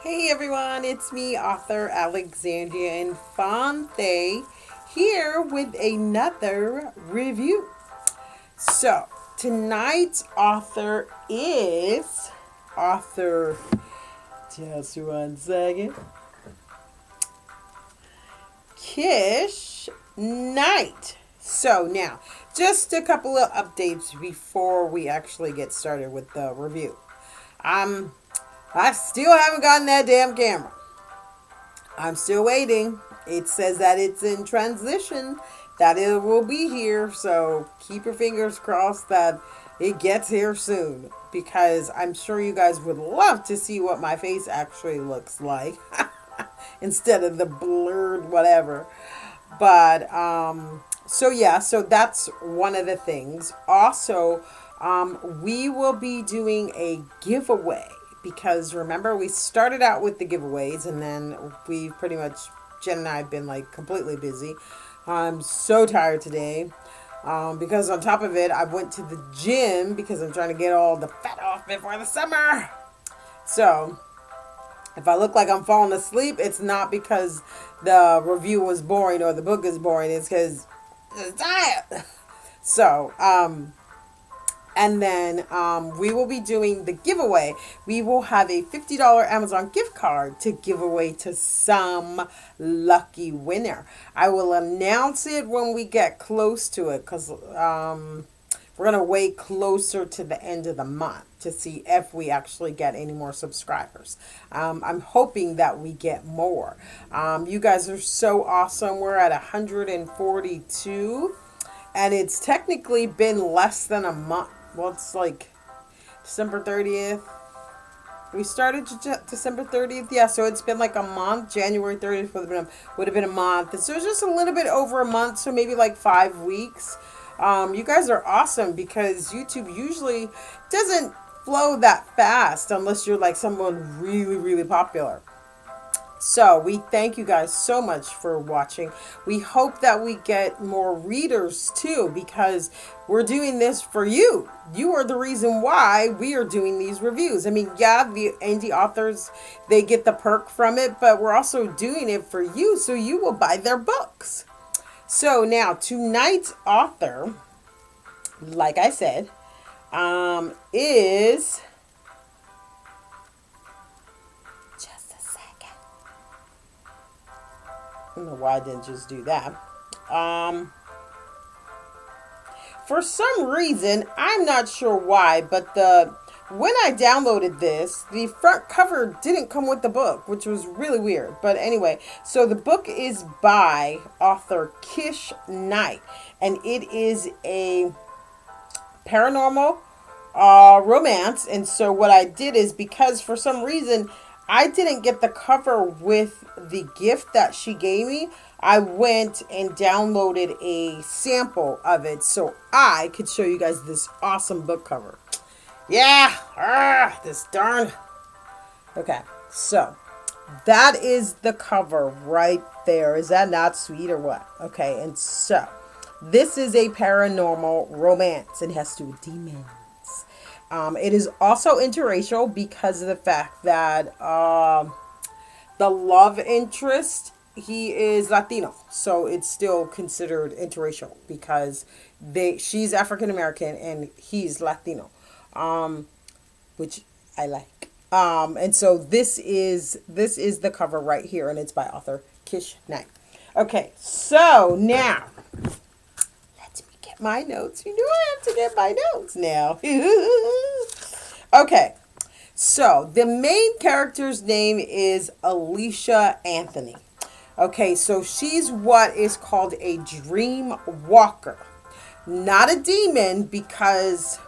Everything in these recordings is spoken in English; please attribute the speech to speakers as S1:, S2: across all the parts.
S1: Hey everyone, it's me, author Alexandria Infante, here with another review. So, tonight's author is author, just one second, Kish Knight. So, now, just a couple of updates before we actually get started with the review. Um, I still haven't gotten that damn camera. I'm still waiting. It says that it's in transition, that it will be here. So keep your fingers crossed that it gets here soon. Because I'm sure you guys would love to see what my face actually looks like instead of the blurred whatever. But so yeah, so that's one of the things. Also, we will be doing a giveaway because remember we started out with the giveaways and then we pretty much Jen and I have been like completely busy. I'm so tired today. Because on top of it, I went to the gym because I'm trying to get all the fat off before the summer. So, if I look like I'm falling asleep, it's not because the review was boring or the book is boring. It's because I'm tired. So, and then we will be doing the giveaway. We will have a $50 Amazon gift card to give away to some lucky winner. I will announce it when we get close to it because we're going to wait closer to the end of the month to see if we actually get any more subscribers. I'm hoping that we get more. You guys are so awesome. We're at 142, and it's technically been less than a month. Well, it's like December 30th. We started December 30th. Yeah, so it's been like a month. January 30th would have been a month. So it's just a little bit over a month, so maybe like 5 weeks. You guys are awesome because YouTube usually doesn't flow that fast unless you're like someone really, really popular. So we thank you guys so much for watching. We hope that we get more readers too because we're doing this for you. You are the reason why we are doing these reviews. I mean, yeah, the indie authors, they get the perk from it, but we're also doing it for you so you will buy their books. So now tonight's author, like I said, is just a second. I don't know why I didn't just do that. Um, for some reason, I'm not sure why, but the when I downloaded this, the front cover didn't come with the book, which was really weird. But anyway, so the book is by author Kish Knight, and it is a paranormal romance. And so what I did is because for some reason I didn't get the cover with the gift that she gave me, I went and downloaded a sample of it so I could show you guys this awesome book cover. Yeah, this darn. Okay, so that is the cover right there. Is that not sweet or what? Okay, and so this is a paranormal romance. It has to do with demons. It is also interracial because of the fact that the love interest, he is Latino, so it's still considered interracial because she's African American and he's Latino, which I like. And so this is the cover right here, and it's by author Kish Knight. Okay, so now let me get my notes. You know I have to get my notes now. Okay, so the main character's name is Alicha Anthony. Okay, so she's what is called a dream walker. Not a demon because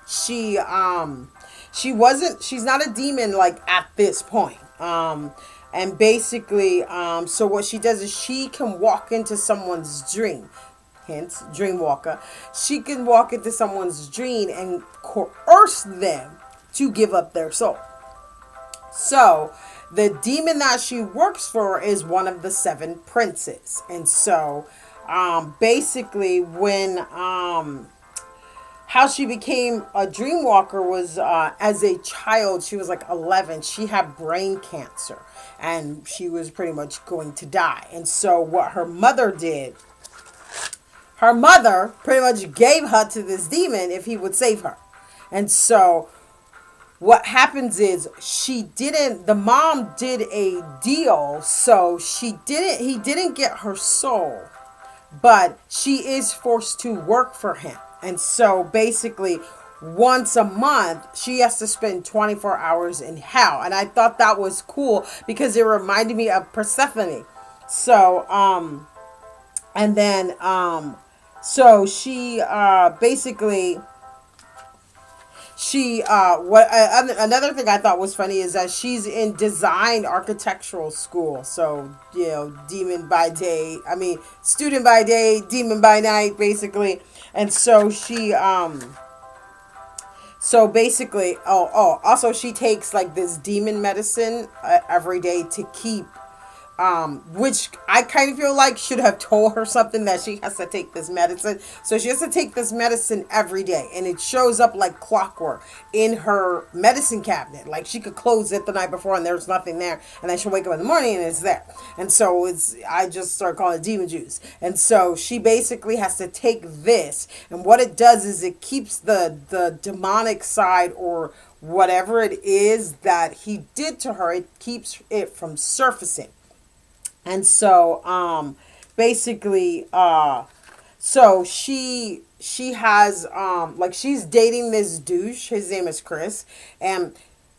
S1: she's not a demon like at this point. And basically, so what she does is she can walk into someone's dream, hence dream walker. She can walk into someone's dream and coerce them to give up their soul. So the demon that she works for is one of the seven princes. And so basically when how she became a dream walker was as a child. She was like 11. She had brain cancer and she was pretty much going to die. And so what her mother did, her mother pretty much gave her to this demon if he would save her. And so what happens is the mom did a deal, so he didn't get her soul, but she is forced to work for him. And so basically once a month she has to spend 24 hours in hell. And I thought that was cool because it reminded me of Persephone. So and then so she basically she another thing I thought was funny is that she's in design architectural school. So, demon by day, student by day, demon by night, basically. And so she so basically, also she takes like this demon medicine every day to keep, which I kind of feel like should have told her something, that she has to take this medicine. So she has to take this medicine every day, and it shows up like clockwork in her medicine cabinet. Like she could close it the night before and there's nothing there, and then she'll wake up in the morning and it's there. And so I just start calling it demon juice. And so she basically has to take this, and what it does is it keeps the demonic side, or whatever it is that he did to her, it keeps it from surfacing. And so basically so she has like she's dating this douche. His name is Chris, and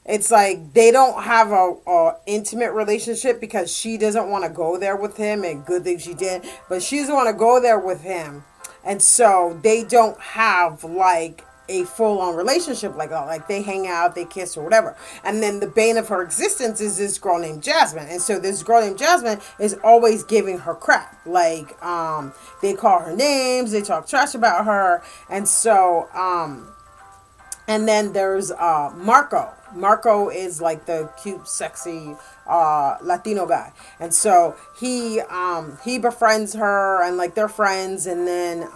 S1: it's like they don't have a intimate relationship because she doesn't want to go there with him, and good thing she did, but she doesn't want to go there with him. And so they don't have like a full-on relationship like they hang out, they kiss or whatever. And then the bane of her existence is this girl named Jasmine. And so this girl named Jasmine is always giving her crap. Like they call her names, they talk trash about her. And so and then there's Marco. Marco is like the cute, sexy Latino guy. And so he befriends her, and like they're friends, and then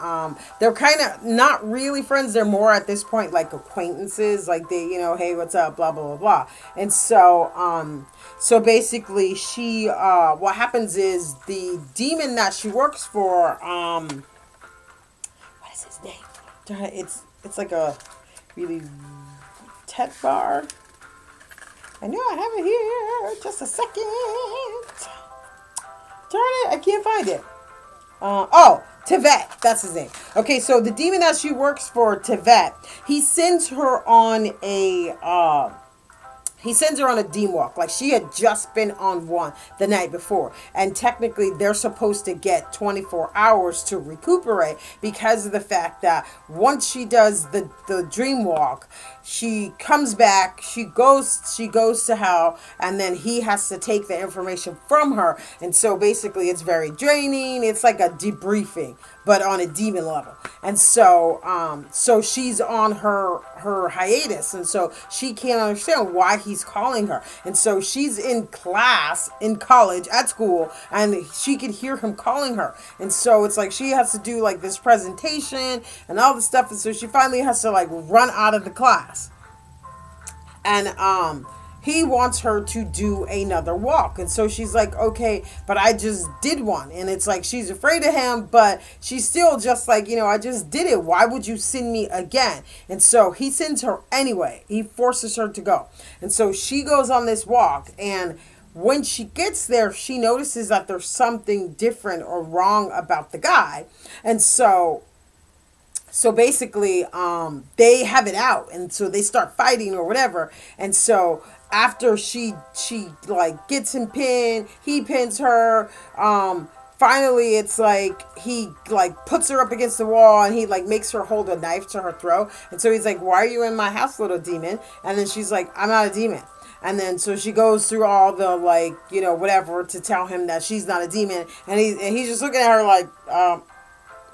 S1: they're kind of not really friends. They're more at this point like acquaintances. Like they, hey, what's up, blah blah blah blah. And so so basically she what happens is the demon that she works for, what is his name? It's like a really Tet bar. I know I have it here. Just a second. Darn it, I can't find it. Tevet. That's his name. Okay, so the demon that she works for, Tevet, he sends her on a demon walk. Like she had just been on one the night before. And technically they're supposed to get 24 hours to recuperate, because of the fact that once she does the dream walk, she comes back, she goes to hell, and then he has to take the information from her. And so basically it's very draining. It's like a debriefing, but on a demon level. And so so she's on her hiatus, and so she can't understand why he's calling her. And so she's in class, in college, at school, and she could hear him calling her. And so it's like she has to do like this presentation and all this stuff, and so she finally has to like run out of the class. And he wants her to do another walk. And so she's like, okay, but I just did one. And it's like she's afraid of him, but she's still just like, I just did it. Why would you send me again? And so he sends her anyway. He forces her to go. And so she goes on this walk, and when she gets there, she notices that there's something different or wrong about the guy. And so basically they have it out, and so they start fighting or whatever. And so after she like gets him pinned, he pins her, finally it's like he like puts her up against the wall, and he like makes her hold a knife to her throat. And so he's like, why are you in my house, little demon? And then she's like, I'm not a demon. And then so she goes through all the like, whatever, to tell him that she's not a demon. And he's just looking at her like,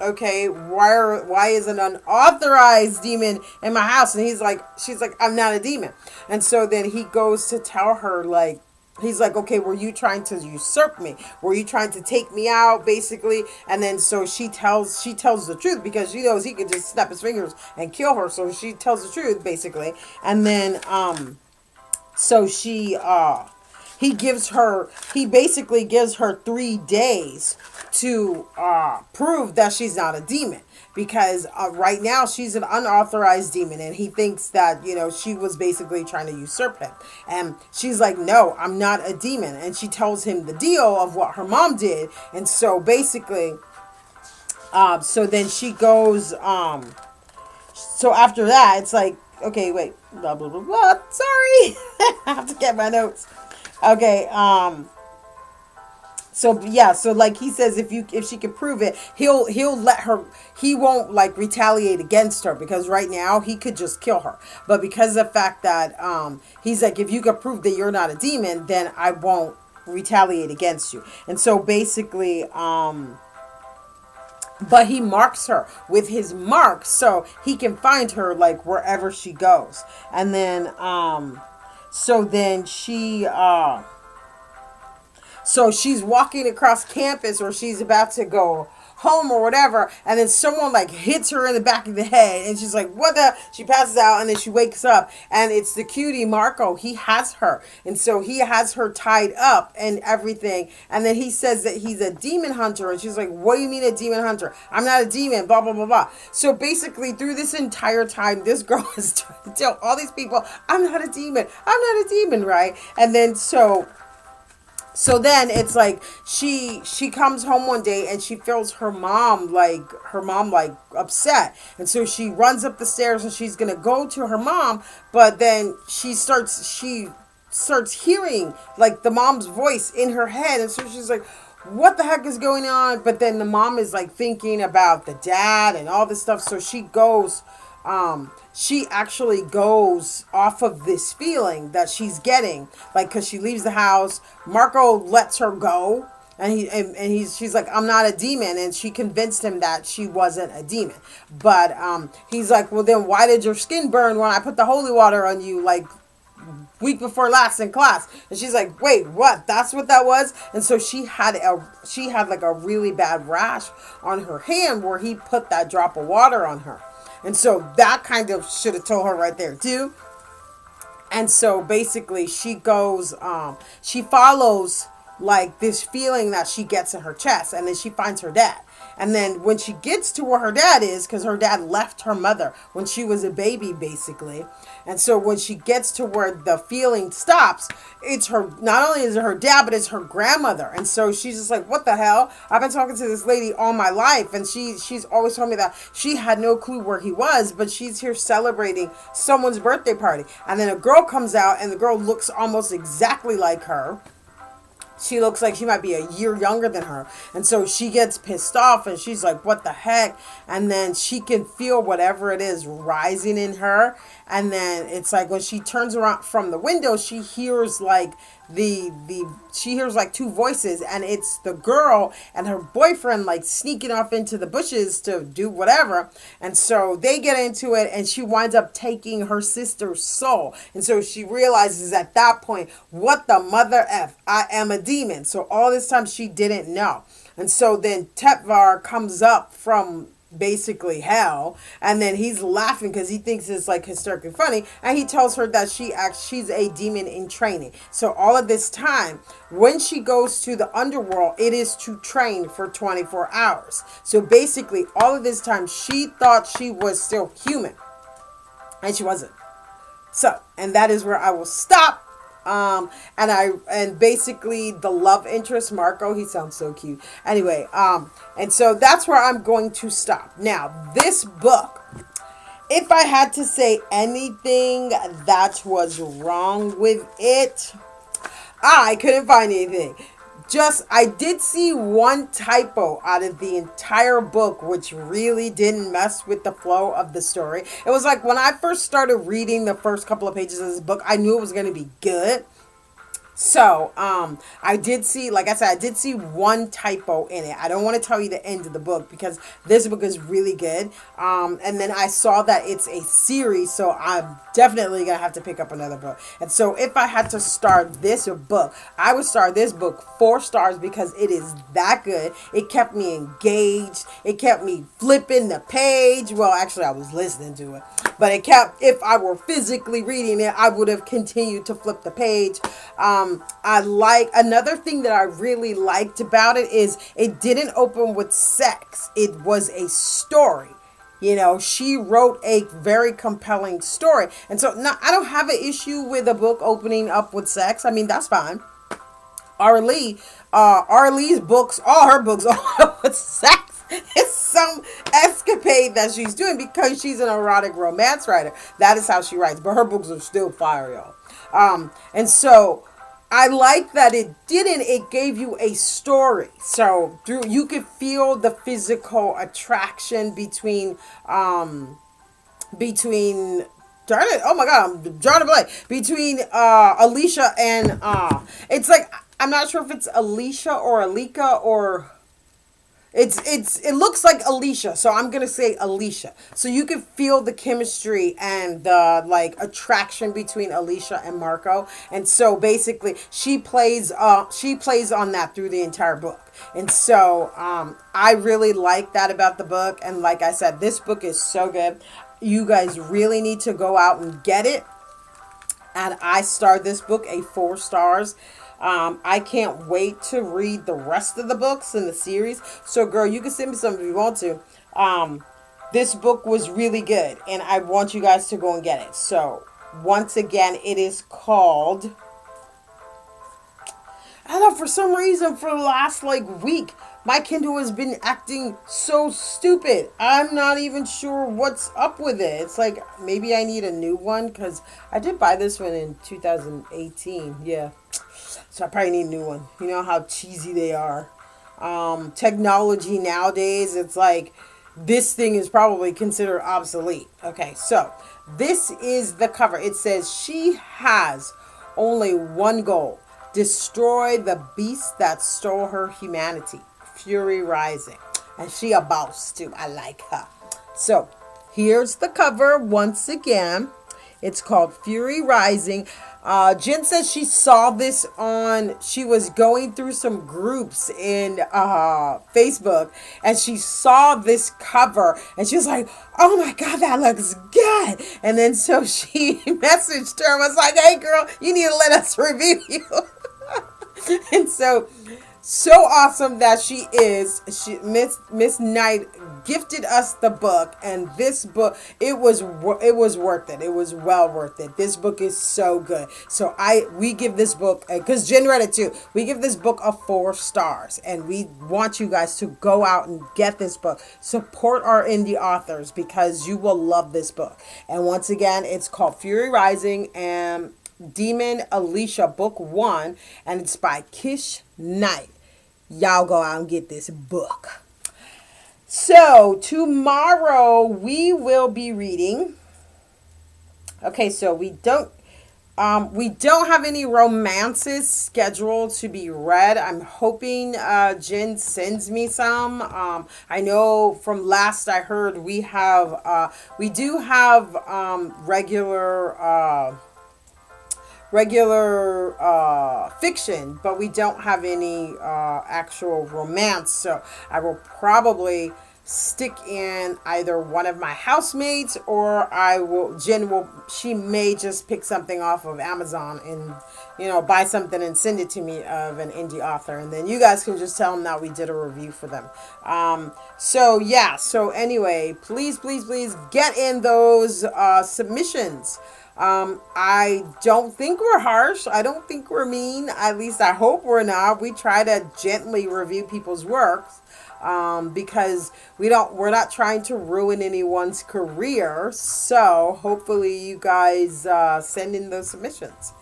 S1: okay, why is an unauthorized demon in my house? And she's like, I'm not a demon. And so then he goes to tell her, like, he's like, okay, were you trying to usurp me? Were you trying to take me out, basically? And then so she tells the truth, because she knows he could just snap his fingers and kill her. So she tells the truth, basically. And then so he basically gives her 3 days to prove that she's not a demon, because right now she's an unauthorized demon, and he thinks that, she was basically trying to usurp him. And she's like, no, I'm not a demon. And she tells him the deal of what her mom did. And so basically, so then she goes, so after that, it's like, okay, wait, blah, blah, blah, blah. Sorry. I have to get my notes. Okay, so yeah, so like he says, if she can prove it, he'll let her. He won't like retaliate against her, because right now he could just kill her. But because of the fact that he's like, if you can prove that you're not a demon, then I won't retaliate against you. And so basically, but he marks her with his mark, so he can find her like wherever she goes. And then so then so she's walking across campus, or she's about to go home or whatever, and then someone like hits her in the back of the head, and she's like, what the? She passes out, and then she wakes up, and it's the cutie Marco. He has her, and so he has her tied up and everything, and then he says that he's a demon hunter, and she's like, what do you mean a demon hunter? I'm not a demon, blah, blah, blah, blah. So basically, through this entire time, this girl is trying to tell all these people, I'm not a demon, right? And then so then it's like she comes home one day, and she feels her mom like upset, and so she runs up the stairs, and she's gonna go to her mom, but then she starts hearing like the mom's voice in her head, and so she's like, what the heck is going on? But then the mom is like thinking about the dad and all this stuff, so she actually goes off of this feeling that she's getting, like, because she leaves the house. Marco lets her go, and she's like, I'm not a demon, and she convinced him that she wasn't a demon. But he's like, well, then why did your skin burn when I put the holy water on you, like, week before last in class? And she's like, wait, what? That's what that was? And so she had like a really bad rash on her hand where he put that drop of water on her. And so that kind of should have told her right there too. And so basically she goes, she follows like this feeling that she gets in her chest, and then she finds her dad. And then when she gets to where her dad is, because her dad left her mother when she was a baby, basically. And so when she gets to where the feeling stops, it's her, not only is it her dad, but it's her grandmother. And so she's just like, what the hell? I've been talking to this lady all my life, and she's always told me that she had no clue where he was, but she's here celebrating someone's birthday party. And then a girl comes out, and the girl looks almost exactly like her. She looks like she might be a year younger than her. And so she gets pissed off, and she's like, what the heck? And then she can feel whatever it is rising in her. And then it's like when she turns around from the window, she hears like she hears like two voices, and it's the girl and her boyfriend like sneaking off into the bushes to do whatever. And so they get into it, and she winds up taking her sister's soul. And so she realizes at that point, what the mother F, I am a demon. So all this time she didn't know. And so then Tetvar comes up from basically hell, and then he's laughing because he thinks it's like hysterically funny, and he tells her that she's a demon in training. So all of this time, when she goes to the underworld, it is to train for 24 hours. So basically all of this time she thought she was still human, and she wasn't. So, and that is where I will stop. And basically the love interest, Marco, he sounds so cute. Anyway, and so that's where I'm going to stop. Now, this book, if I had to say anything that was wrong with it, I couldn't find anything. I did see one typo out of the entire book, which really didn't mess with the flow of the story. It was like when I first started reading the first couple of pages of this book, I knew it was going to be good. So, I did see, like I said, I did see one typo in it. I don't want to tell you the end of the book because this book is really good. And then I saw that it's a series, so I'm definitely gonna have to pick up another book. And so, if I had to start this book, I would start this book 4 stars because it is that good. It kept me engaged. It kept me flipping the page. Well, actually, I was listening to it, but it kept. If I were physically reading it, I would have continued to flip the page. I like another thing that I really liked about it is it didn't open with sex. It was a story. You know, she wrote a very compelling story. And so now I don't have an issue with a book opening up with sex. I mean, that's fine. Arlee's books, all her books are with sex. It's some escapade that she's doing because she's an erotic romance writer. That is how she writes. But her books are still fire, y'all. And so I like that it didn't. It gave you a story, so through you could feel the physical attraction between. Darn it! Oh my God, I'm drawing a blank between Alicia and it's like I'm not sure if it's Alicia or Alika or. It looks like Alicia, so I'm gonna say Alicia. So you can feel the chemistry and the like attraction between Alicia and Marco. And so basically she plays on that through the entire book. And so I really like that about the book. And like I said, this book is so good. You guys really need to go out and get it. And I starred this book a 4 stars. I can't wait to read the rest of the books in the series. So, girl, you can send me some if you want to. This book was really good, and I want you guys to go and get it. So, once again, it is called. I don't know, for some reason, for the last week, my Kindle has been acting so stupid. I'm not even sure what's up with it. It's like maybe I need a new one because I did buy this one in 2018. Yeah. So I probably need a new one. You know how cheesy they are. Technology nowadays, it's like this thing is probably considered obsolete. Okay, so this is the cover. It says she has only one goal. Destroy the beast that stole her humanity. Fury Rising. And she a boss too. I like her. So here's the cover once again. It's called Fury Rising. Jen says she saw this she was going through some groups in Facebook and she saw this cover and she was like, oh my God, that looks good. And then so she messaged her and was like, hey girl, you need to let us review you. And so awesome that she Miss Knight gifted us the book, and this book it was worth it. It was well worth it. This book is so good. So we give this book, because Jen read it too, we give this book a 4 stars, and we want you guys to go out and get this book. Support our indie authors because you will love this book. And once again, it's called Fury Rising and Demon Alicia Book 1, and it's by Kish Knight. Y'all go out and get this book. So tomorrow we will be reading. Okay, so we don't have any romances scheduled to be read. I'm hoping Jen sends me some. I know from last I heard we do have regular fiction, but we don't have any actual romance. So I will probably stick in either one of my housemates or she may just pick something off of Amazon and buy something and send it to me of an indie author, and then you guys can just tell them that we did a review for them. So anyway, please get in those submissions. I don't think we're harsh. I don't think we're mean. At least I hope we're not. We try to gently review people's works, because we're not trying to ruin anyone's career. So hopefully you guys send in those submissions,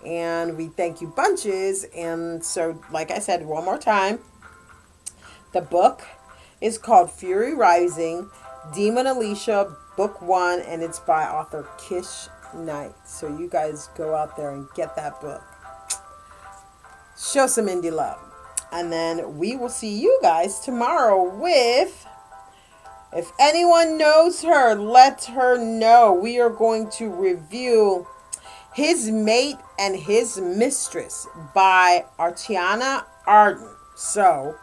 S1: and we thank you bunches. And so, like I said, one more time, the book is called Fury Rising, Demon Alicia Book 1, and it's by author Kish Knight. So you guys go out there and get that book. show some indie love. And then we will see you guys tomorrow with, if anyone knows her, let her know. We are going to review His Mate and His Mistress by Artiana Arden. So,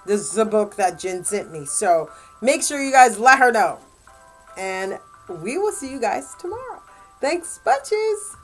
S1: this is a book that Jen sent me. So, make sure you guys let her know. And we will see you guys tomorrow. Thanks, bunches.